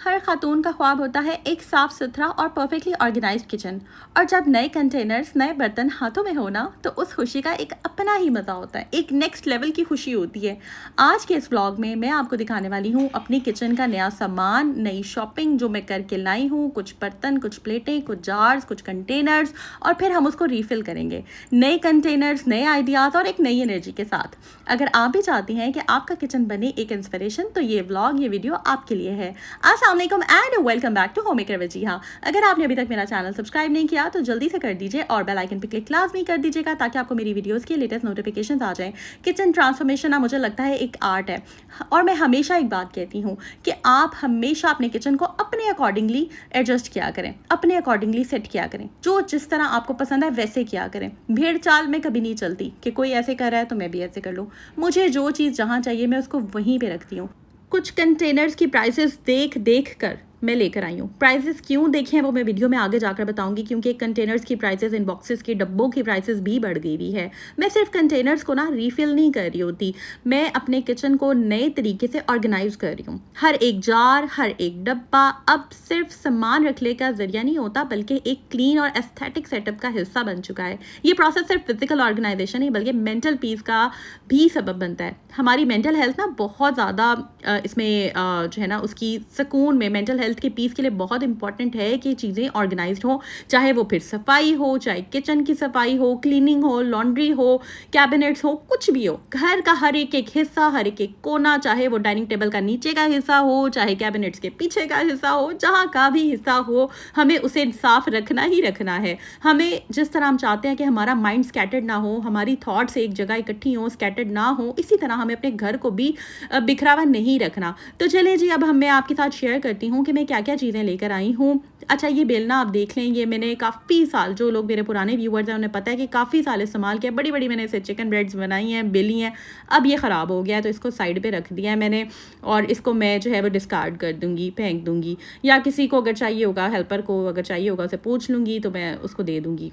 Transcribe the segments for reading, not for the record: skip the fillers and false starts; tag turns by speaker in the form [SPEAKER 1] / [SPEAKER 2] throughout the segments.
[SPEAKER 1] हर खातून का ख्वाब होता है एक साफ सुथरा और परफेक्टली ऑर्गेनाइज्ड किचन। और जब नए कंटेनर्स नए बर्तन हाथों में हो ना, तो उस खुशी का एक अपना ही मज़ा होता है, एक नेक्स्ट लेवल की खुशी होती है। आज के इस व्लॉग में मैं आपको दिखाने वाली हूँ अपनी किचन का नया सामान, नई शॉपिंग जो मैं करके लाई हूँ। कुछ बर्तन, कुछ प्लेटें, कुछ जार्स, कुछ कंटेनर्स, और फिर हम उसको रीफिल करेंगे नए कंटेनर्स, नए आइडियाज़ और एक नई एनर्जी के साथ। अगर आप भी चाहती हैं कि आपका किचन बने एक इंस्पिरेशन, तो ये व्लॉग, ये वीडियो आपके लिए है। अस्सलामुअलैकुम and welcome back to homemaker with जी। हाँ, अगर आपने अभी तक मेरा चैनल सब्सक्राइब नहीं किया तो जल्दी से कर दीजिए और बेल आइकन पे क्लिक लाजमी कर दीजिएगा ताकि आपको मेरी वीडियोस की लेटेस्ट नोटिफिकेशंस आ जाएं। किचन ट्रांसफॉर्मेशन ना मुझे लगता है एक आर्ट है, और मैं हमेशा एक बात कहती हूँ कि आप हमेशा अपने किचन को अपने अकॉर्डिंगली एडजस्ट किया करें, अपने अकॉर्डिंगली सेट किया करें, जो जिस तरह आपको पसंद है वैसे किया करें। भेड़ चाल में कभी नहीं चलती कि कोई ऐसे कर रहा है तो मैं भी ऐसे कर लूँ। मुझे जो चीज़ जहाँ चाहिए मैं उसको वहीं पे रखती हूँ। कुछ कंटेनर्स की प्राइसेस देख देख कर मैं लेकर आई हूँ। प्राइसेस क्यों देखे हैं वो मैं वीडियो में आगे जाकर बताऊंगी, क्योंकि कंटेनर्स की प्राइसेस, इन बॉक्सेस की, डब्बों की प्राइसेस भी बढ़ गई हुई है। मैं सिर्फ कंटेनर्स को ना रीफिल नहीं कर रही होती, मैं अपने किचन को नए तरीके से ऑर्गेनाइज कर रही हूँ। हर एक जार, हर एक डब्बा अब सिर्फ सामान रखने का जरिया नहीं होता, बल्कि एक क्लीन और एस्थेटिक सेटअप का हिस्सा बन चुका है। ये प्रोसेस सिर्फ फिजिकल ऑर्गेनाइजेशन नहीं बल्कि मेंटल पीस का भी सबब बनता है। हमारी मेंटल हेल्थ ना बहुत ज़्यादा इसमें जो है ना, उसकी सुकून में, मेंटल हेल्थ के पीस के लिए बहुत इंपॉर्टेंट है कि चीज़ें ऑर्गेनाइज्ड हो। चाहे वो फिर सफाई हो, चाहे किचन की सफाई हो, क्लीनिंग हो, लॉन्ड्री हो, कैबिनेट्स हो, कुछ भी हो। घर का हर एक एक हिस्सा, हर एक एक कोना, चाहे वो डाइनिंग टेबल का नीचे का हिस्सा हो, चाहे कैबिनेट्स के पीछे का हिस्सा हो, जहाँ का भी हिस्सा हो, हमें उसे साफ रखना ही रखना है। हमें जिस तरह हम चाहते हैं कि हमारा माइंड स्कैटर्ड ना हो, हमारी थॉट्स एक जगह इकट्ठी हो, स्कैटर्ड ना हो, इसी तरह हमें अपने घर को भी बिखरा हुआ नहीं रखना। तो चलिए जी, अब मैं आपके साथ शेयर करती हूँ कि मैं क्या क्या चीज़ें लेकर आई हूँ। अच्छा, ये बेलना आप देख लें, ये मैंने काफ़ी साल, जो लोग मेरे पुराने व्यूअर्स हैं उन्हें पता है कि काफ़ी साल इस्तेमाल किया। बड़ी बड़ी मैंने इसे चिकन ब्रेड्स बनाई हैं, बेली हैं। अब ये ख़राब हो गया है तो इसको साइड पे रख दिया है मैंने, और इसको मैं जो है वो डिस्कार्ड कर दूँगी, फेंक दूँगी, या किसी को अगर चाहिए होगा, हेल्पर को अगर चाहिए होगा उसे पूछ लूँगी तो मैं उसको दे दूँगी।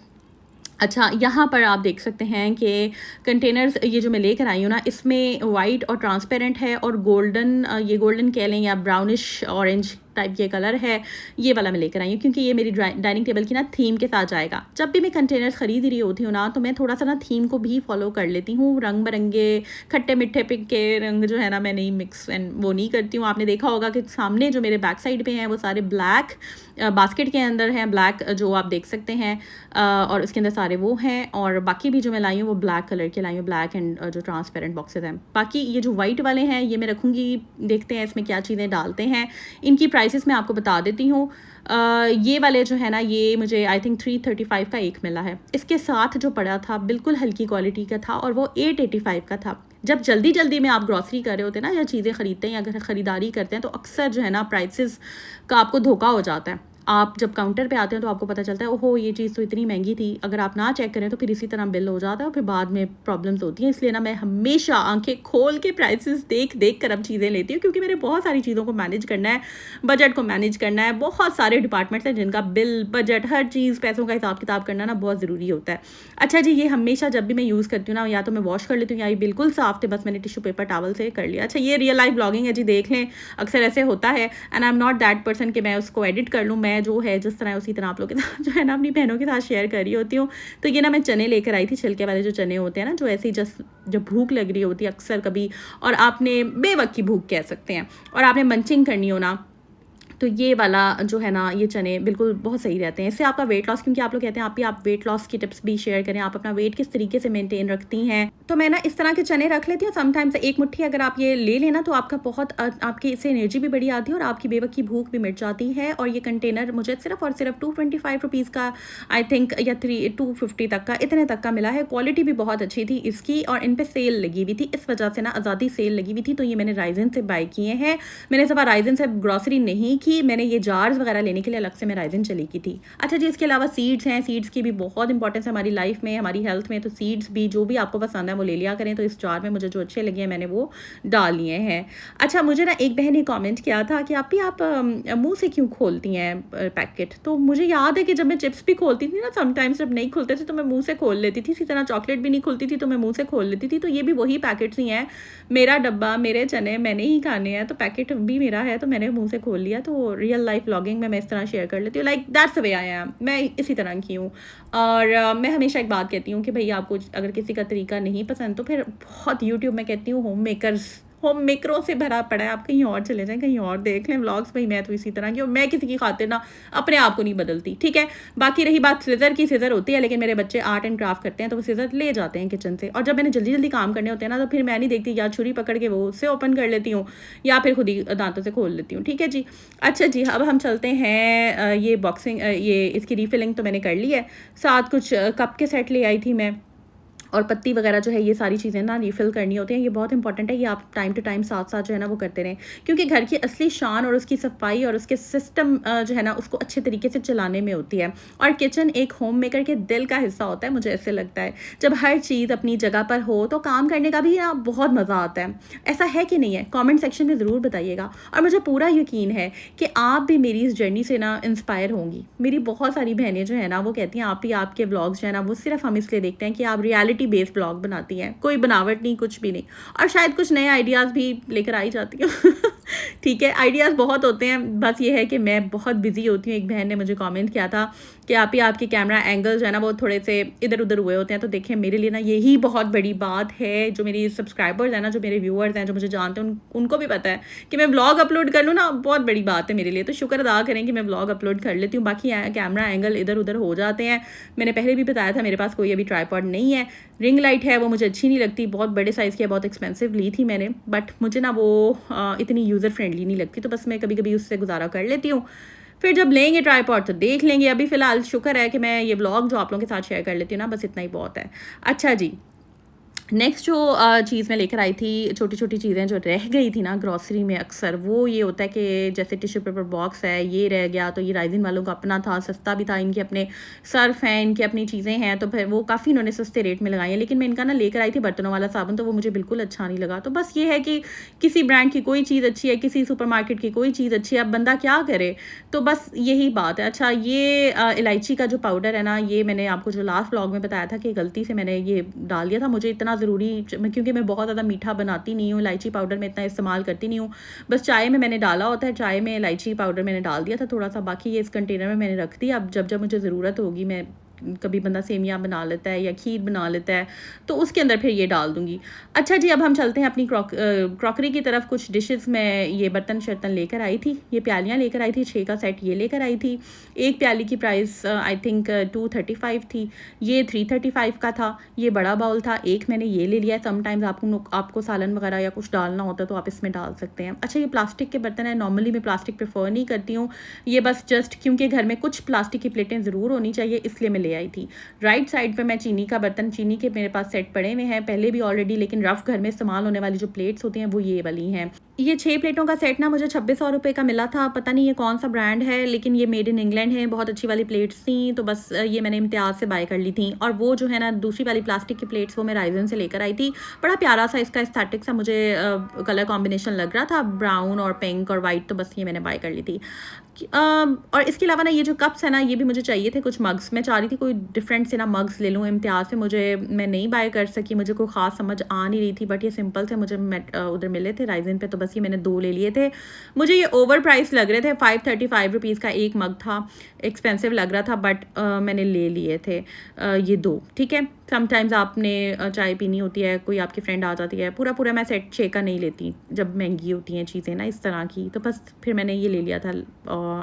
[SPEAKER 1] अच्छा, यहाँ पर आप देख सकते हैं कि कंटेनर्स ये जो मैं लेकर आई हूँ ना, इसमें वाइट और ट्रांसपेरेंट है और गोल्डन, ये गोल्डन कह लें या ब्राउनिश ऑरेंज टाइप ये कलर है। ये वाला मैं लेकर आई हूँ क्योंकि ये मेरी डाइनिंग टेबल की ना थीम के साथ जाएगा। जब भी मैं कंटेनर्स खरीद रही होती हूँ ना, तो मैं थोड़ा सा ना थीम को भी फॉलो कर लेती हूँ। रंग बिरंगे खट्टे मीठे पिक के रंग जो है ना, मैं नहीं मिक्स एंड वो नहीं करती हूँ। आपने देखा होगा कि सामने जो मेरे बैक साइड पे हैं वो सारे ब्लैक बास्केट के अंदर हैं, ब्लैक जो आप देख सकते हैं, और उसके अंदर सारे वो हैं। और बाकी भी जो मैं लाई हूँ वो ब्लैक कलर के लाई हूँ, ब्लैक एंड जो ट्रांसपेरेंट बॉक्सेस हैं। बाकी ये जो वाइट वाले हैं ये मैं रखूँगी, देखते हैं इसमें क्या चीज़ें डालते हैं। इनकी प्राइसेस मैं आपको बता देती हूँ। ये वाले जो है ना, ये मुझे आई थिंक 335 का एक मिला है। इसके साथ जो पड़ा था बिल्कुल हल्की क्वालिटी का था और वो 885 का था। जब जल्दी जल्दी में आप ग्रॉसरी कर रहे होते हैं ना, या चीज़ें ख़रीदते हैं या घर ख़रीदारी करते हैं, तो अक्सर जो है ना प्राइसेस का आपको धोखा हो जाता है। आप जब काउंटर पे आते हैं तो आपको पता चलता है ओहो ये चीज़ तो इतनी महंगी थी। अगर आप ना चेक करें तो फिर इसी तरह बिल हो जाता है और फिर बाद में प्रॉब्लम्स होती हैं। इसलिए ना मैं हमेशा आंखें खोल के प्राइसेस देख देख कर अब चीज़ें लेती हूँ, क्योंकि मेरे बहुत सारी चीज़ों को मैनेज करना है, बजट को मैनेज करना है। बहुत सारे डिपार्टमेंट्स हैं जिनका बिल, बजट, हर चीज़, पैसों का हिसाब किताब करना ना बहुत ज़रूरी होता है। अच्छा जी, ये हमेशा जब भी मैं यूज़ करती हूँ ना, या तो मैं वॉश कर लेती हूँ या ये बिल्कुल साफ थे, बस मैंने टिश्यू पेपर टॉवल से कर लिया। अच्छा, ये रियल लाइफ ब्लॉगिंग है जी, देख लें। अक्सर ऐसे होता है and I am not that person कि मैं उसको एडिट कर लूँ। मैं जो है जिस तरह उसी तरह आप लोगों के साथ जो है ना अपनी बहनों के साथ शेयर कर रही होती हूँ। तो ये ना मैं चने लेकर आई थी, छिलके वाले जो चने होते हैं ना, जो ऐसे ही जस्ट जब भूख लग रही होती है अक्सर कभी, और आपने बेवक्त की भूख कह सकते हैं, और आपने मंचिंग करनी हो ना, तो ये वाला जो है ना, ये चने बिल्कुल बहुत सही रहते हैं। इससे आपका वेट लॉस, क्योंकि आप लोग कहते हैं आप वेट लॉस की टिप्स भी शेयर करें, आप अपना वेट किस तरीके से मेंटेन रखती हैं, तो मैं ना इस तरह के चने रख लेती हूँ। समटाइम्स एक मुट्ठी अगर आप ये ले लेना तो आपका बहुत आपकी इससे एनर्जी भी बढ़ी आती है और आपकी बेवक की भूख भी मिट जाती है। और ये कंटेनर मुझे सिर्फ और सिर्फ 225 रुपीज़ का आई थिंक, या 250 तक का, इतने तक का मिला है। क्वालिटी भी बहुत अच्छी थी इसकी, और इन पर सेल लगी हुई थी, इस वजह से ना आज़ादी सेल लगी हुई थी। तो ये मैंने राइजन से बाय किए हैं। मैंने सब राइजन से ग्रॉसरी नहीं की, मैंने ये जार्स वगैरह लेने के लिए अलग से मैं राइजन चली की थी। अच्छा जी, इसके अलावा सीड्स हैं, सीड्स की भी बहुत इंपॉर्टेंस है हमारी लाइफ में, हमारी हेल्थ में। तो सीड्स भी जो भी आपको पसंद है वो ले लिया करें। तो इस जार में मुझे जो अच्छे लगे हैं मैंने वो डाल लिए हैं। अच्छा, मुझे ना एक बहन ने कमेंट किया था कि आप मुंह से क्यों खोलती हैं पैकेट। तो मुझे याद है कि जब मैं चिप्स भी खोलती थी ना, समटाइम्स जब नहीं खुलते थे तो मैं मुँह से खोल लेती थी। इसी तरह चॉकलेट भी नहीं खुलती थी तो मैं मुँह से खोल लेती थी। तो ये भी वही पैकेट्स ही हैं, मेरा डब्बा, मेरे चने मैंने ही खाने हैं, तो पैकेट भी मेरा है तो मैंने मुँह से खोल लिया। तो वो रियल लाइफ व्लॉगिंग में मैं इस तरह शेयर कर लेती हूँ, like that's the way I am, मैं इसी तरह की हूँ। और मैं हमेशा एक बात कहती हूँ कि भई आपको अगर किसी का तरीका नहीं पसंद तो फिर बहुत यूट्यूब में कहती हूँ होम मेकरों से भरा पड़ा है, आप कहीं और चले जाएँ, कहीं और देख लें व्लॉग्स। भाई मैं तो इसी तरह की हूँ, मैं किसी की खातिर ना अपने आप को नहीं बदलती, ठीक है। बाकी रही बात सिज़र की, सिज़र होती है, लेकिन मेरे बच्चे आर्ट एंड क्राफ्ट करते हैं तो वो सिज़र ले जाते हैं किचन से, और जब मैंने जल्दी काम करने होते हैं ना तो फिर मैं नहीं देखती, या छुरी पकड़ के वो उससे ओपन कर लेती हूँ या फिर खुद ही दांतों से खोल लेती हूँ, ठीक है जी। अच्छा जी, अब हम चलते हैं ये बॉक्सिंग, ये इसकी रीफिलिंग तो मैंने कर ली है, साथ कुछ कप के सेट ले आई थी मैं, और पत्ती वगैरह जो है ये सारी चीज़ें ना रिफ़िल करनी होती हैं। ये बहुत इंपॉर्टेंट है, ये आप टाइम टू टाइम साथ-साथ जो है ना वो करते रहें, क्योंकि घर की असली शान और उसकी सफाई और उसके सिस्टम जो है ना उसको अच्छे तरीके से चलाने में होती है। और किचन एक होम मेकर के दिल का हिस्सा होता है, मुझे ऐसे लगता है। जब हर चीज़ अपनी जगह पर हो तो काम करने का भी ना बहुत मज़ा आता है। ऐसा है कि नहीं है? कमेंट सेक्शन में ज़रूर बताइएगा। और मुझे पूरा यकीन है कि आप भी मेरी इस जर्नी से ना इंस्पायर होंगी। मेरी बहुत सारी बहनें जो है ना वो कहती हैं आप ही आपके व्लॉग्स जो है ना वो सिर्फ़ हम इसलिए देखते हैं कि आप रियलिटी बेस्ड ब्लॉग बनाती हैं, कोई बनावट नहीं, कुछ भी नहीं, और शायद कुछ नए आइडियाज़ भी लेकर आई जाती हूँ। ठीक है, आइडियाज़ बहुत होते हैं, बस ये है कि मैं बहुत बिजी होती हूँ। एक बहन ने मुझे कमेंट किया था कि आप ही आपके कैमरा एंगल जो है ना वो थोड़े से इधर उधर हुए होते हैं, तो देखें मेरे लिए ना यही बहुत बड़ी बात है। जो मेरी सब्सक्राइबर्स हैं ना, जो मेरे व्यूअर्स हैं, जो मुझे जानते हैं, उनको भी पता है कि मैं व्लॉग अपलोड कर लूँ ना बहुत बड़ी बात है मेरे लिए, तो शुक्र अदा करें कि मैं व्लॉग अपलोड कर लेती हूँ। बाकी कैमरा एंगल इधर उधर हो जाते हैं। मैंने पहले भी बताया था मेरे पास कोई अभी ट्राइपॉड नहीं है, रिंग लाइट है वो मुझे अच्छी नहीं लगती, बहुत बड़े साइज़ की है, बहुत एक्सपेंसिव ली थी मैंने, बट मुझे ना वो इतनी यूज़र फ्रेंडली नहीं लगती, तो बस मैं कभी कभी उससे गुजारा कर लेती हूँ। फिर जब लेंगे ट्राइपॉड तो देख लेंगे। अभी फ़िलहाल शुक्र है कि मैं ये व्लॉग जो आप लोगों के साथ शेयर कर लेती हूँ ना, बस इतना ही बहुत है। अच्छा जी, नेक्स्ट जो चीज़ मैं लेकर आई थी, छोटी-छोटी चीज़ें जो रह गई थी ना ग्रॉसरी में अक्सर, वो ये होता है कि जैसे टिश्यू पेपर बॉक्स है, ये रह गया, तो ये राइजिन वालों का अपना था, सस्ता भी था, इनके अपने सर्फ हैं, इनकी अपनी चीज़ें हैं, तो फिर वो काफ़ी इन्होंने सस्ते रेट में लगाई हैं। लेकिन मैं इनका ना लेकर आई थी बर्तनों वाला साबुन, तो वो मुझे बिल्कुल अच्छा नहीं लगा। तो बस ये है कि किसी ब्रांड की कोई चीज़ अच्छी है, किसी सुपरमार्केट की कोई चीज़ अच्छी है, अब बंदा क्या करे? तो बस यही बात है। अच्छा, ये इलायची का जो पाउडर है ना, ये मैंने आपको जो लास्ट व्लॉग में बताया था कि गलती से मैंने ये डाल दिया था। मुझे इतना ज़रूरी, क्योंकि मैं बहुत ज़्यादा मीठा बनाती नहीं हूँ, इलायची पाउडर मैं इतना इस्तेमाल करती नहीं हूँ, बस चाय में मैंने डाला होता है, चाय में इलायची पाउडर मैंने डाल दिया था थोड़ा सा, बाकी ये इस कंटेनर में मैंने रख दिया। अब जब जब मुझे ज़रूरत होगी, मैं कभी बंदा सेमियाँ बना लेता है या खीर बना लेता है, तो उसके अंदर फिर ये डाल दूँगी। अच्छा जी, अब हम चलते हैं अपनी क्रॉकरी की तरफ। कुछ डिशेज़ मैं ये बर्तन शर्तन लेकर आई थी, ये प्यालियाँ लेकर आई थी, 6 का सेट ये लेकर आई थी। एक प्याली की प्राइस आई थिंक 235 थी, ये 335 का था। ये बड़ा बाउल था, एक मैंने ये ले लिया है। समटाइम्स आपको सालन वगैरह या कुछ डालना होता है तो आप इसमें डाल सकते हैं। अच्छा, ये प्लास्टिक के बर्तन है, नॉर्मली मैं प्लास्टिक प्रेफर नहीं करती हूँ, ये बस जस्ट क्योंकि घर में कुछ प्लास्टिक की प्लेटें ज़रूर होनी चाहिए, इसलिए मैं ले आई थी। राइट साइड पे मैं चीनी का बर्तन, चीनी के मेरे पास सेट पड़े हुए हैं पहले भी ऑलरेडी, लेकिन रफ घर में इस्तेमाल होने वाली जो प्लेट्स होती हैं वो ये वाली हैं। ये 6 प्लेटों का सेट ना मुझे 2600 रुपये का मिला था, पता नहीं ये कौन सा ब्रांड है, लेकिन ये मेड इन इंग्लैंड है, बहुत अच्छी वाली प्लेट्स थी, तो बस ये मैंने इम्तियाज़ से बाय कर ली थी। और वो जो है ना दूसरी वाली प्लास्टिक की प्लेट्स, वो मैं राइजन से लेकर आई थी। बड़ा प्यारा सा इसका एस्थेटिक सा मुझे कलर कॉम्बिनेशन लग रहा था, ब्राउन और पिंक और वाइट, तो बस ये मैंने बाय कर ली थी। और इसके अलावा ना ये जो कप्स है ना, ये भी मुझे चाहिए थे, कुछ मग्स मैं चाह रही थी कोई डिफरेंट से ना मग्स ले लूँ इम्तियाज़ से, मैं नहीं बाय कर सकी, मुझे कोई ख़ास समझ आ नहीं रही थी, बट ये सिंपल से मुझे उधर मिले थे राइजन पे, तो बस ये मैंने 2 ले लिए थे। मुझे ये ओवर प्राइस लग रहे थे, 535 रुपीज़ का एक मग था, एक्सपेंसिव लग रहा था, बट मैंने ले लिए थे ये 2, ठीक है। समटाइम्स आपने चाय पीनी होती है, कोई आपकी फ्रेंड आ जाती है, पूरा मैं सेट 6 का नहीं लेती जब महंगी होती हैं चीज़ें ना इस तरह की, तो बस फिर मैंने ये ले लिया था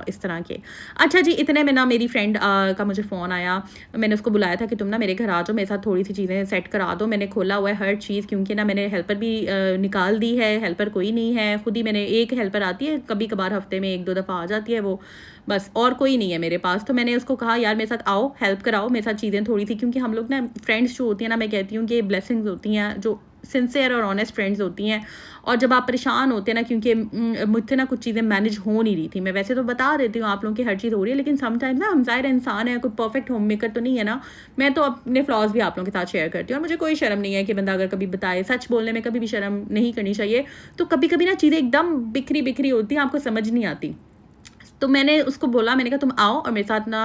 [SPEAKER 1] इस तरह के। अच्छा जी, इतने में ना मेरी फ्रेंड का मुझे फ़ोन आया, मैंने उसको बुलाया था कि तुम ना मेरे घर आ जाओ, मेरे साथ थोड़ी सी चीज़ें सेट करा दो। मैंने खोला हुआ है हर चीज़, क्योंकि ना मैंने हेल्पर भी निकाल दी है, हेल्पर कोई नहीं है, खुद ही मैंने, एक हेल्पर आती है कभी कभार हफ्ते में 1-2 दफ़ा आ जाती है वो, बस और कोई नहीं है मेरे पास। तो मैंने उसको कहा यार मेरे साथ आओ, हेल्प कराओ मेरे साथ चीज़ें थोड़ी सी, क्योंकि हम लोग ना फ्रेंड्स जो होती हैं ना, मैं कहती हूँ कि ब्लेसिंग्स होती हैं, जो सिंसियर और ऑनेस्ट फ्रेंड्स होती हैं। और जब आप परेशान होते हैं ना, क्योंकि मुझसे ना कुछ चीज़ें मैनेज हो नहीं रही थी, मैं वैसे तो बता देती हूँ आप लोगों की हर चीज़ हो रही है, लेकिन समटाइम्स ना हम ज़ाहिर इंसान है, कोई परफेक्ट होम मेकर तो नहीं है ना, मैं तो अपने फ्लॉज भी आप लोगों के साथ शेयर करती हूँ, और मुझे कोई शर्म नहीं है कि बंदा अगर कभी बताए, सच बोलने में कभी भी शर्म नहीं करनी चाहिए। तो कभी कभी ना चीज़ें एकदम बिखरी बिखरी होती हैं, आपको समझ नहीं आती, तो मैंने उसको बोला, मैंने कहा तुम आओ और मेरे साथ ना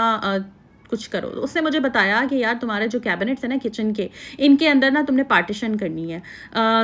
[SPEAKER 1] कुछ करो। तो उसने मुझे बताया कि यार तुम्हारे जो कैबिनेट्स हैं ना किचन के, इनके अंदर ना तुमने पार्टीशन करनी है,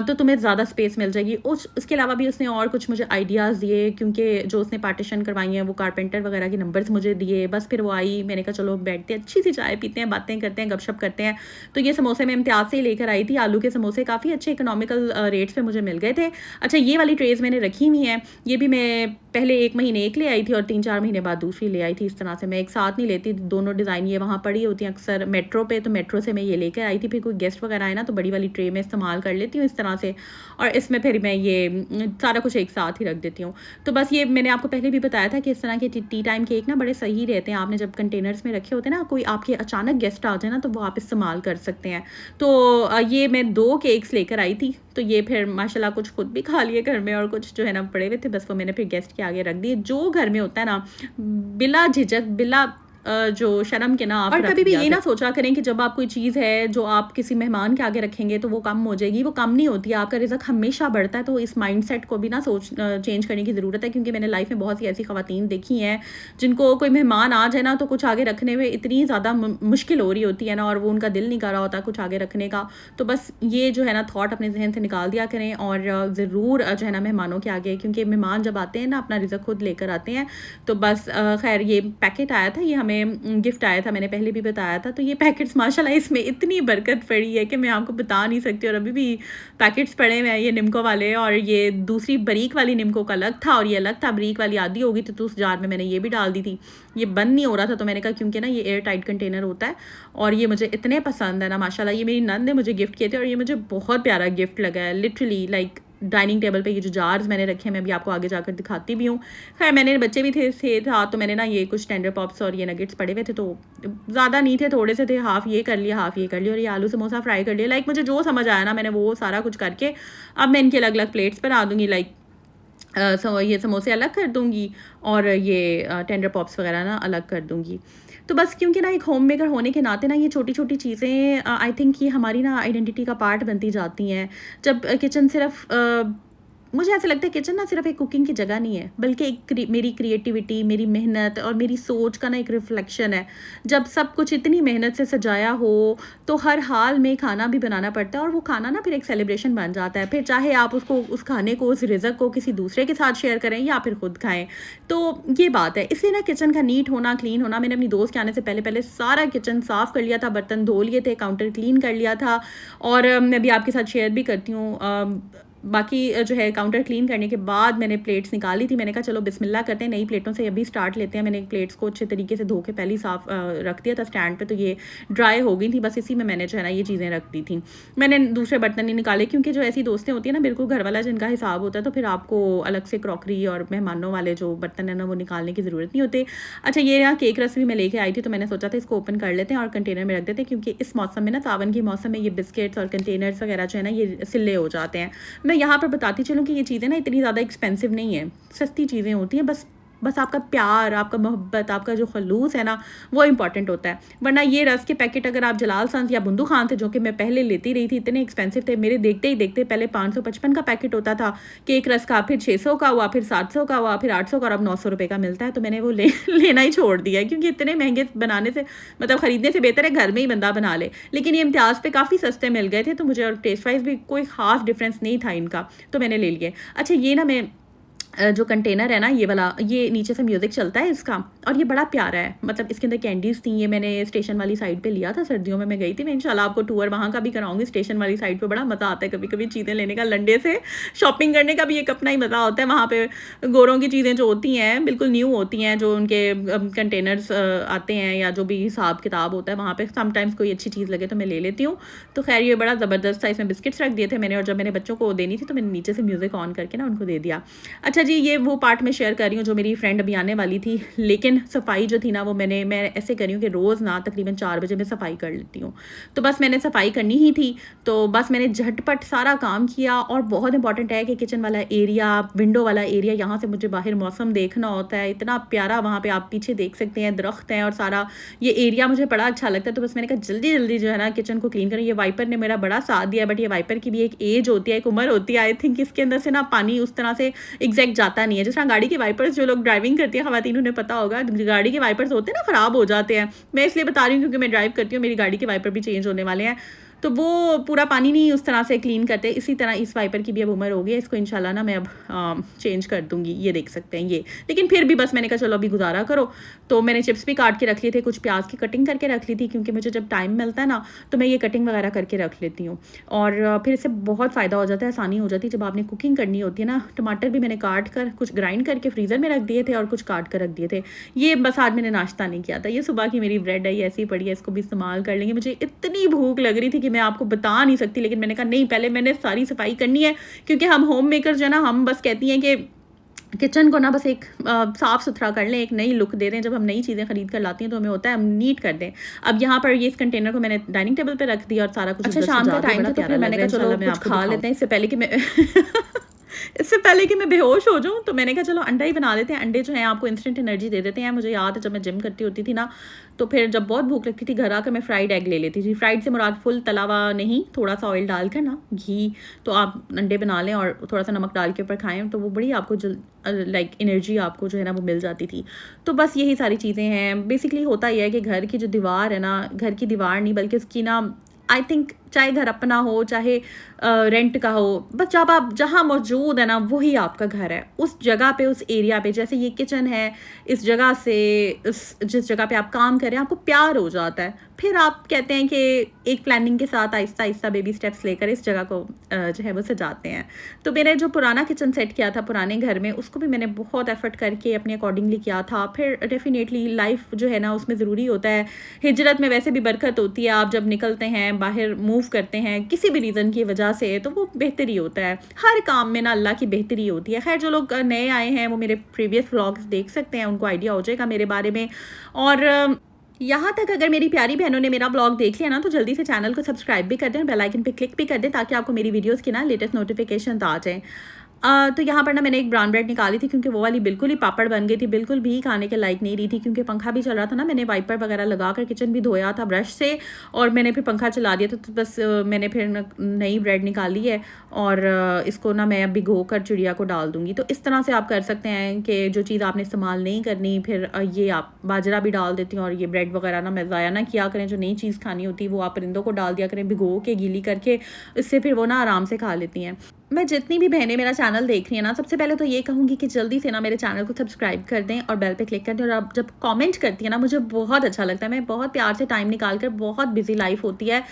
[SPEAKER 1] तो तुम्हें ज़्यादा स्पेस मिल जाएगी। उसके अलावा भी उसने और कुछ मुझे आइडियाज़ दिए, क्योंकि जो उसने पार्टीशन करवाई हैं वो कारपेंटर वगैरह के नंबर्स मुझे दिए। बस फिर वो आई, मैंने कहा चलो बैठते हैं, अच्छी सी चाय पीते हैं, बातें करते हैं, गपशप करते हैं। तो ये समोसे मैं इम्तियाज़ से ही लेकर आई थी। आलू के समोसे काफ़ी अच्छे इकोनॉमिकल रेट्स पे मुझे मिल गए थे। अच्छा, ये वाली ट्रेज़ मैंने रखी हुई हैं। ये भी मैं पहले 1 महीने एक ले आई थी और 3-4 महीने बाद दूसरी ले आई थी। इस तरह से मैं एक साथ नहीं लेती, दोनों डिज़ाइन ये वहाँ पड़ी होती हैं अक्सर मेट्रो पे, तो मेट्रो से मैं ये लेकर आई थी। फिर कोई गेस्ट वगैरह आए ना तो बड़ी वाली ट्रे में इस्तेमाल कर लेती हूँ इस तरह से, और इसमें फिर मैं ये सारा कुछ एक साथ ही रख देती हूँ। तो बस ये मैंने आपको पहले भी बताया था कि इस तरह के टी टाइम केक ना बड़े सही रहते हैं। आपने जब कंटेनर्स में रखे होते हैं ना, कोई आपके अचानक गेस्ट आ जाए ना तो वो आप इस्तेमाल कर सकते हैं। तो ये मैं 2 केक्स लेकर आई थी, तो ये फिर माशाल्लाह कुछ खुद भी खा लिए घर में और कुछ जो है ना पड़े हुए थे, बस वो मैंने फिर गेस्ट के आगे रख दिए। जो घर में होता है ना, बिला झिझक, बिला जो शर्म के ना आप और कभी भी ये ना सोचा करें कि जब आप कोई चीज़ है जो आप किसी मेहमान के आगे रखेंगे तो वो कम हो जाएगी। वो कम नहीं होती है, आपका रिज़्क हमेशा बढ़ता है। तो इस माइंडसेट को भी ना चेंज करने की ज़रूरत है, क्योंकि मैंने लाइफ में बहुत सी ऐसी ख़वातीन देखी हैं जिनको कोई मेहमान आ जाए ना तो कुछ आगे रखने में इतनी ज़्यादा मुश्किल हो रही होती है ना, और वो उनका दिल नहीं कर रहा होता कुछ आगे रखने का। तो बस ये जो है ना थॉट अपने जहन से निकाल दिया करें, और ज़रूर जो है ना मेहमानों के आगे, क्योंकि मेहमान जब आते हैं ना अपना रिज़्क खुद लेकर आते हैं। तो बस खैर ये पैकेट आया था, ये हमें गिफ्ट आया था, मैंने पहले भी बताया था। तो ये पैकेट्स माशाल्लाह इसमें इतनी बरकत पड़ी है कि मैं आपको बता नहीं सकती, और अभी भी पैकेट्स पड़े हुए हैं ये निम्को वाले। और ये दूसरी बारीक वाली निम्को का अलग था और ये अलग था, बारीक वाली आधी होगी तो उस जार में मैंने ये भी डाल दी थी। ये बंद नहीं हो रहा था, तो मैंने कहा क्योंकि ना ये एयर टाइट कंटेनर होता है और ये मुझे इतने पसंद है ना माशाल्लाह। ये मेरी नंद ने मुझे गिफ्ट किए थे और ये मुझे बहुत प्यारा गिफ्ट लगा है। लिटरली लाइक डाइनिंग टेबल पे ये जो जार्स मैंने रखे हैं, मैं अभी आपको आगे जाकर दिखाती भी हूँ। खैर मैंने बच्चे भी थे था, तो मैंने ना ये कुछ टेंडर पॉप्स और ये नगेट्स पड़े हुए थे, तो ज़्यादा नहीं थे, थोड़े से थे, हाफ़ ये कर लिया, हाफ़ ये कर लिया, और ये आलू समोसा फ्राई कर लिया। लाइक मुझे जो समझ आया ना मैंने वो सारा कुछ करके अब मैं इनकी अलग अलग प्लेट्स बना दूँगी। लाइक ये समोसे अलग कर दूँगी और ये टेंडर पॉप्स वगैरह ना अलग कर दूँगी। तो बस क्योंकि ना एक होम मेकर होने के नाते ना ये छोटी-छोटी चीज़ें आई थिंक ये हमारी ना आइडेंटिटी का पार्ट बनती जाती हैं। जब किचन सिर्फ़ मुझे ऐसा लगता है किचन ना सिर्फ़ एक कुकिंग की जगह नहीं है, बल्कि एक मेरी क्रिएटिविटी, मेरी मेहनत और मेरी सोच का ना एक रिफ्लेक्शन है। जब सब कुछ इतनी मेहनत से सजाया हो, तो हर हाल में खाना भी बनाना पड़ता है, और वो खाना ना फिर एक सेलिब्रेशन बन जाता है। फिर चाहे आप उसको, उस खाने को, उस रिज़्क को किसी दूसरे के साथ शेयर करें या फिर खुद खाएँ। तो ये बात है। इसलिए ना किचन का नीट होना, क्लीन होना, मैंने अपनी दोस्त के आने से पहले सारा किचन साफ़ कर लिया था, बर्तन धो लिए थे, काउंटर क्लीन कर लिया था, और मैं भी आपके साथ शेयर भी करती हूँ। बाकी जो है काउंटर क्लीन करने के बाद मैंने प्लेट्स निकाली थी। मैंने कहा चलो बिस्मिल्लाह करते हैं, नई प्लेटों से अभी स्टार्ट लेते हैं। मैंने प्लेट्स को अच्छे तरीके से धो के पहले ही साफ़ रख दिया था स्टैंड पे, तो ये ड्राई हो गई थी। बस इसी में मैंने जो है ना ये चीज़ें रख दी थी। मैंने दूसरे बर्तन नहीं निकाले, क्योंकि जो ऐसी दोस्तें होती हैं ना बिल्कुल घर वाला जिनका हिसाब होता है, तो फिर आपको अलग से क्रॉकरी और मेहमानों वाले जो बर्तन है ना वो निकालने की ज़रूरत नहीं होती। अच्छा, ये यहाँ केक रस भी मैं लेके आई थी, तो मैंने सोचा था इसको ओपन कर लेते हैं और कंटेनर में रख देते हैं, क्योंकि इस मौसम में ना सावन के मौसम में ये बिस्किट्स और कंटेनर्स वगैरह जो है ना ये सिल्ले हो जाते हैं। मैं यहाँ पर बताती चलूँ कि ये चीज़ें ना इतनी ज़्यादा एक्सपेंसिव नहीं है, सस्ती चीज़ें होती हैं। बस आपका प्यार, आपका मोहब्बत, आपका जो खलूस है ना वो इम्पॉर्टेंट होता है। वरना ये रस के पैकेट अगर आप जलाल संस या बुंदू खान थे, जो कि मैं पहले लेती रही थी, इतने एक्सपेंसिव थे मेरे। देखते ही देखते पहले 555 का पैकेट होता था केक रस का, फिर 600 का हुआ, फिर 700 का हुआ, फिर 800 का, और अब 900 रुपये का मिलता है। तो मैंने वो लेना ही छोड़ दिया है, क्योंकि इतने महंगे बनाने से, मतलब ख़रीदने से बेहतर है घर में ही बंदा बना ले। लेकिन ये इम्तियाज़ पे काफ़ी सस्ते मिल गए थे, तो मुझे और टेस्ट वाइज भी कोई ख़ास डिफरेंस नहीं था इनका, तो मैंने ले लिए। अच्छा, ये ना मैं जो कंटेनर है ना ये वाला, ये नीचे से म्यूज़िक चलता है इसका, और ये बड़ा प्यारा है। मतलब इसके अंदर कैंडीज़ थी। ये मैंने स्टेशन वाली साइड पे लिया था, सर्दियों में मैं गई थी। मैं इंशाल्लाह आपको टूर वहाँ का भी कराऊंगी। स्टेशन वाली साइड पे बड़ा मज़ा आता है कभी कभी चीज़ें लेने का, लंडे से शॉपिंग करने का भी एक अपना ही मज़ा होता है। वहाँ पे गोरों की चीज़ें जो होती हैं बिल्कुल न्यू होती हैं, जो उनके कंटेनर्स आते हैं या जो भी हिसाब किताब होता है, वहाँ पर समटाइम्स कोई अच्छी चीज़ लगे तो मैं ले लेती हूँ। तो खैर ये बड़ा ज़बरदस्त था। इसमें बिस्किट्स रख दिए थे मैंने, और जब मैंने बच्चों को देनी थी तो मैंने नीचे से म्यूज़िक ऑन करके ना उनको दे दिया। अच्छा जी, ये वो पार्ट मैं शेयर कर रही हूँ जो मेरी फ्रेंड अभी आने वाली थी, लेकिन सफाई जो थी ना वो मैं ऐसे कर रही हूँ कि रोज़ ना तकरीबन 4 बजे मैं सफाई कर लेती हूँ। तो बस मैंने सफाई करनी ही थी, तो बस मैंने झटपट सारा काम किया। और बहुत इंपॉर्टेंट है कि किचन वाला एरिया, विंडो वाला एरिया, यहाँ से मुझे बाहर मौसम देखना होता है, इतना प्यारा। वहाँ पर आप पीछे देख सकते हैं दरख्त हैं, और सारा ये एरिया मुझे बड़ा अच्छा लगता है। तो बस मैंने कहा जल्दी जल्दी जो है ना किचन को क्लीन करें। ये वाइपर ने मेरा बड़ा साथ दिया, बट ये वाइपर की भी एक एज होती है, एक उम्र होती है। आई थिंक इसके अंदर से ना पानी उस तरह से एग्जैक्ट जाता नहीं है। जिस तरह गाड़ी के वाइपर्स, जो लोग ड्राइविंग करती हैं ख़वातीन, उन्हें पता होगा, गाड़ी के वाइपर्स होते हैं ना, ख़राब हो जाते हैं। मैं इसलिए बता रही हूँ क्योंकि मैं ड्राइव करती हूँ, मेरी गाड़ी के वाइपर भी चेंज होने वाले हैं, तो वो पूरा पानी नहीं उस तरह से क्लीन करते। इसी तरह इस वाइपर की भी अब उम्र हो गई है, इसको इंशाल्लाह ना मैं अब चेंज कर दूँगी। ये देख सकते हैं ये, लेकिन फिर भी बस मैंने कहा चलो अभी गुजारा करो। तो मैंने चिप्स भी काट के रख लिए थे, कुछ प्याज की कटिंग करके रख ली थी, क्योंकि मुझे जब टाइम मिलता है ना तो मैं ये कटिंग वगैरह करके रख लेती हूँ, और फिर इससे बहुत फ़ायदा हो जाता है, आसानी हो जाती है जब आपने कुकिंग करनी होती है ना। टमाटर भी मैंने काट कर कुछ ग्राइंड करके फ्रीज़र में रख दिए थे और कुछ काट कर रख दिए थे। ये बस आज मैंने नाश्ता नहीं किया था, ये सुबह की मेरी ब्रेड है, ये ऐसी ही पड़ी है, इसको भी इस्तेमाल कर लेंगे। मुझे इतनी भूख लग रही थी कि मैं आपको बता नहीं सकती, लेकिन मैंने कहा नहीं, पहले मैंने सारी सफाई करनी है, क्योंकि हम होम मेकर जो है ना, हम बस कहती हैं कि किचन को ना बस एक साफ़ सुथरा कर लें, एक नई लुक दे दें। जब हम नई चीज़ें खरीद कर लाती हैं तो हमें होता है हम नीट कर दें। अब यहाँ पर ये इस कंटेनर को मैंने डाइनिंग टेबल पे रख दिया और सारा कुछ। अच्छा, शाम का टाइम था तो फिर मैंने कहा चलो कुछ खा लेते हैं, इससे पहले कि मैं इससे पहले कि मैं बेहोश हो जाऊँ, तो मैंने कहा चलो अंडा ही बना लेते हैं। अंडे जो हैं आपको इंस्टेंट एनर्जी दे देते हैं। मुझे याद है जब मैं जिम करती होती थी ना, तो फिर जब बहुत भूख लगती थी, घर आकर मैं फ्राइड एग ले लेती थी। फ्राइड से मुराद फुल तला हुआ नहीं, थोड़ा सा ऑयल डालकर ना, घी, तो आप अंडे बना लें और थोड़ा सा नमक डाल के ऊपर खाएं, तो वो बड़ी आपको लाइक एनर्जी आपको जो है ना वो मिल जाती थी। तो बस यही सारी चीज़ें हैं। बेसिकली होता यह है कि घर की जो दीवार है ना, घर की दीवार नहीं बल्कि उसकी ना, आई थिंक चाहे घर अपना हो चाहे रेंट का हो, बस जब आप जहाँ मौजूद है ना वही आपका घर है। उस जगह पे, उस एरिया पे, जैसे ये किचन है, इस जगह से जिस जगह पे आप काम कर रहे हैं आपको प्यार हो जाता है। फिर आप कहते हैं कि एक प्लानिंग के साथ आहिस्ता आहिस्ता बेबी स्टेप्स लेकर इस जगह को जो है वो सजाते हैं। तो मैंने जो पुराना किचन सेट किया था पुराने घर में, उसको भी मैंने बहुत एफर्ट करके अपने अकॉर्डिंगली किया था। फिर डेफिनेटली लाइफ जो है ना उसमें ज़रूरी होता है, हिजरत में वैसे भी बरकत होती है। आप जब निकलते हैं बाहर, मूव करते हैं किसी भी रीज़न की वजह से, तो वो बेहतरी होता है। हर काम में ना अल्लाह की बेहतरी होती है। खैर, जो लोग नए आए हैं वो मेरे प्रीवियस व्लॉग्स देख सकते हैं, उनको आइडिया हो जाएगा मेरे बारे में। और यहाँ तक अगर मेरी प्यारी बहनों ने मेरा ब्लॉग देख लिया ना, तो जल्दी से चैनल को सब्सक्राइब भी कर दें और बेल आइकन पे क्लिक भी कर दें, ताकि आपको मेरी वीडियोस की ना लेटेस्ट नोटिफिकेशन आ जाएँ। तो यहाँ पर ना मैंने एक ब्राउन ब्रेड निकाली थी, क्योंकि वो वाली बिल्कुल ही पापड़ बन गई थी, बिल्कुल भी खाने के लायक नहीं रही थी, क्योंकि पंखा भी चल रहा था ना। मैंने वाइपर वगैरह लगा कर किचन भी धोया था ब्रश से, और मैंने फिर पंखा चला दिया था। तो बस मैंने फिर नई ब्रेड निकाली है, और इसको ना मैं अब भिगो कर चिड़िया को डाल दूँगी। तो इस तरह से आप कर सकते हैं कि जो चीज़ आपने इस्तेमाल नहीं करनी, फिर ये आप बाजरा भी डाल देती हैं, और ये ब्रेड वगैरह ना मैं ज़ाया ना किया करें। जो नई चीज़ खानी होती है वो आप परिंदों को डाल दिया करें भिगो के, गीली करके, इससे फिर वो ना आराम से खा लेती हैं। मैं जितनी भी बहनें मेरा चैनल देख रही हैं ना, सबसे पहले तो ये कहूँगी कि जल्दी से ना मेरे चैनल को सब्सक्राइब कर दें और बेल पे क्लिक कर दें। और आप जब कमेंट करती हैं ना, मुझे बहुत अच्छा लगता है। मैं बहुत प्यार से टाइम निकाल कर, बहुत बिजी लाइफ होती है,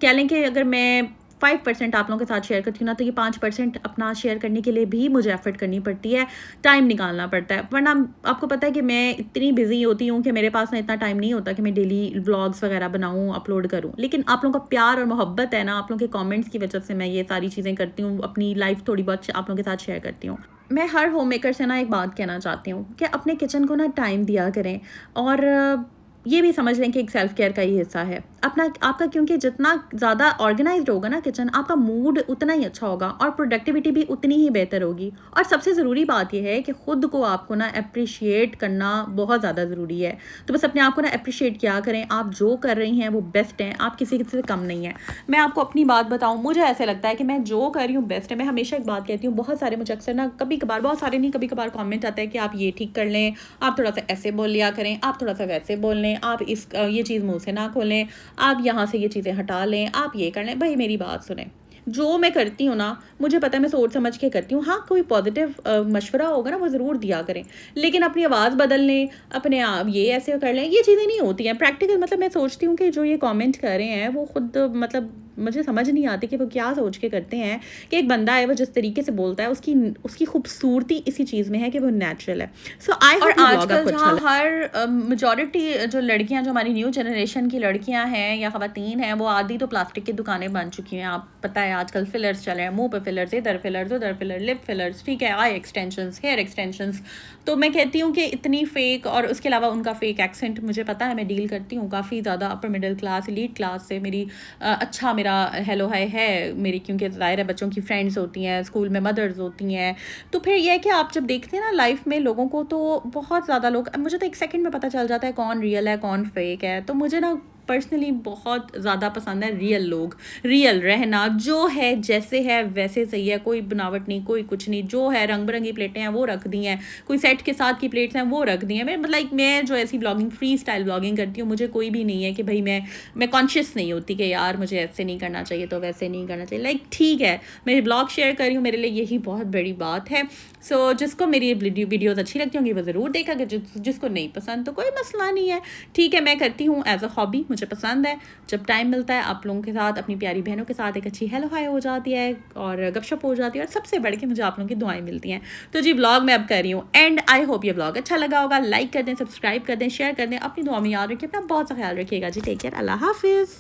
[SPEAKER 1] कह लें कि अगर मैं 5% आप लोगों के साथ शेयर करती हूँ ना, तो ये 5% अपना शेयर करने के लिए भी मुझे एफर्ट करनी पड़ती है, टाइम निकालना पड़ता है। वरना आपको पता है कि मैं इतनी बिजी होती हूँ कि मेरे पास ना इतना टाइम नहीं होता कि मैं डेली व्लॉग्स वगैरह बनाऊँ, अपलोड करूँ। लेकिन आप लोगों का प्यार और मोहब्बत है ना, आप लोगों के कमेंट्स की वजह से मैं ये सारी चीज़ें करती हूँ, अपनी लाइफ थोड़ी बहुत आप लोगों के साथ शेयर करती हूँ। मैं हर होम मेकर से ना एक बात कहना चाहती हूँ कि अपने किचन को ना टाइम दिया करें, और ये भी समझ लें कि एक सेल्फ केयर का ही हिस्सा है अपना आपका, क्योंकि जितना ज़्यादा ऑर्गेनाइज्ड होगा ना किचन, आपका मूड उतना ही अच्छा होगा और प्रोडक्टिविटी भी उतनी ही बेहतर होगी। और सबसे ज़रूरी बात यह है कि ख़ुद को आपको ना अप्रिशिएट करना बहुत ज़्यादा ज़रूरी है। तो बस अपने आप को ना अप्रिशिएट किया करें। आप जो कर रही हैं वो बेस्ट हैं, आप किसी से कम नहीं हैं। मैं आपको अपनी बात बताऊँ, मुझे ऐसे लगता है कि मैं जो कर रही हूँ बेस्ट है। मैं हमेशा एक बात कहती हूँ, बहुत सारे मुझे अक्सर ना, कभी कभार, बहुत सारे नहीं, कभी कभार कॉमेंट आता है कि आप ये ठीक कर लें, आप थोड़ा सा ऐसे बोल लिया करें, आप थोड़ा सा वैसे बोल लें, आप ये चीज़ मुँह से ना खोलें, आप यहाँ से ये चीज़ें हटा लें, आप ये कर लें। भाई मेरी बात सुनें, जो मैं करती हूँ ना, मुझे पता है मैं सोच समझ के करती हूँ। हाँ, कोई पॉजिटिव मशवरा होगा ना, वो ज़रूर दिया करें, लेकिन अपनी आवाज़ बदल लें, अपने आप ये ऐसे कर लें, ये चीज़ें नहीं होती हैं प्रैक्टिकल। मतलब मैं सोचती हूँ कि जो ये कमेंट कर रहे हैं वो खुद, मतलब मुझे समझ नहीं आती कि वो क्या सोच के करते हैं कि एक बंदा है वो जिस तरीके से बोलता है, उसकी खूबसूरती इसी चीज़ में है कि वो नेचुरल है। सो आई और आजकल जहाँ हर मेजॉरिटी जो लड़कियाँ, जो हमारी न्यू जनरेशन की लड़कियाँ हैं या ख़वातीन हैं, वो आधी तो प्लास्टिक की दुकानें बन चुकी हैं। आप पता है आजकल फिलर्स चले हैं, मुंह पे फिलर्स, इधर फिलर्स उधर फिलर, लिप फिलर्स, ठीक है, आई एक्सटेंशंस, हेयर एक्सटेंशंस। तो मैं कहती हूँ कि इतनी फेक, और उसके अलावा उनका फेक एक्सेंट, मुझे पता है, मैं डील करती हूँ काफ़ी ज़्यादा upper middle class, elite class से। मेरी अच्छा मेरा हेलो हाय है मेरी, क्योंकि ज़ाहिर है बच्चों की फ्रेंड्स होती हैं, स्कूल में मदर्स होती हैं। तो फिर यह है कि आप जब देखते हैं ना लाइफ में लोगों को, तो बहुत ज़्यादा लोग, मुझे तो एक सेकंड में पता चल जाता है कौन रियल है कौन फेक है। तो मुझे ना पर्सनली बहुत ज़्यादा पसंद है रियल लोग, रियल रहना, जो है जैसे है वैसे सही है, कोई बनावट नहीं, कोई कुछ नहीं, जो है रंग बिरंगी प्लेटें हैं वो रख दी हैं, कोई सेट के साथ की प्लेट्स हैं वो रख दी हैं। मैं जो ऐसी ब्लॉगिंग फ्री स्टाइल ब्लॉगिंग करती हूँ, मुझे कोई भी नहीं है कि भाई मैं कॉन्शियस नहीं होती कि यार मुझे ऐसे नहीं करना चाहिए तो वैसे नहीं करना चाहिए। ठीक है, मैं ब्लॉग शेयर कर रही हूँ, मेरे लिए यही बहुत बड़ी बात है। सो जिसको मेरी वीडियोज़ अच्छी लगती होंगी वो ज़रूर देखा, कि जिसको नहीं पसंद तो कोई मसला नहीं है, ठीक है। मैं करती हूँ एज अ हॉबी, मुझे पसंद है। जब टाइम मिलता है आप लोगों के साथ, अपनी प्यारी बहनों के साथ एक अच्छी हेलो हाय हो जाती है और गपशप हो जाती है, और सबसे बढ़ के मुझे आप लोगों की दुआएं मिलती हैं। तो जी ब्लॉग मैं अब कर रही हूँ एंड आई होप ये ब्लॉग अच्छा लगा होगा। लाइक कर दें, सब्सक्राइब कर दें, शेयर कर दें, अपनी दुआ में याद रखिए, अपना बहुत सा ख्याल रखिएगा जी। टेक केयर, अल्लाह हाफिज़।